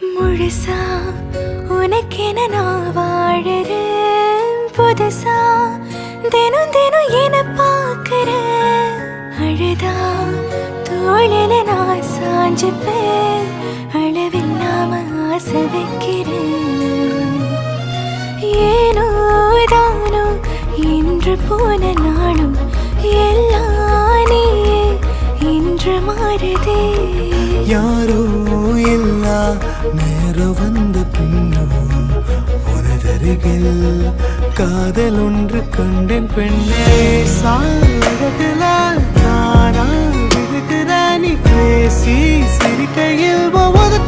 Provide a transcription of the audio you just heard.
முழுசா உனக்கென நான் வாழறேன், புதுசா தினம் தினம் என பார்க்கிறேன். அழுதா தோளில நான் சாஞ்சுப்பேன், அளவில்லாம ஆசை வைக்கிறேன். ஏனோ தானோ இன்று போன நாளும் எல்லாம் நீயே இன்று மாறுதே. யாரோ இல்லா நேரம் வந்த பின்னோ உனதருகில் காதல் ஒன்று கண்டேன் பெண்ணே. சாகல நானா விழுகிற நீ பேசி சிரிக்கையில் ஒவ்வொரு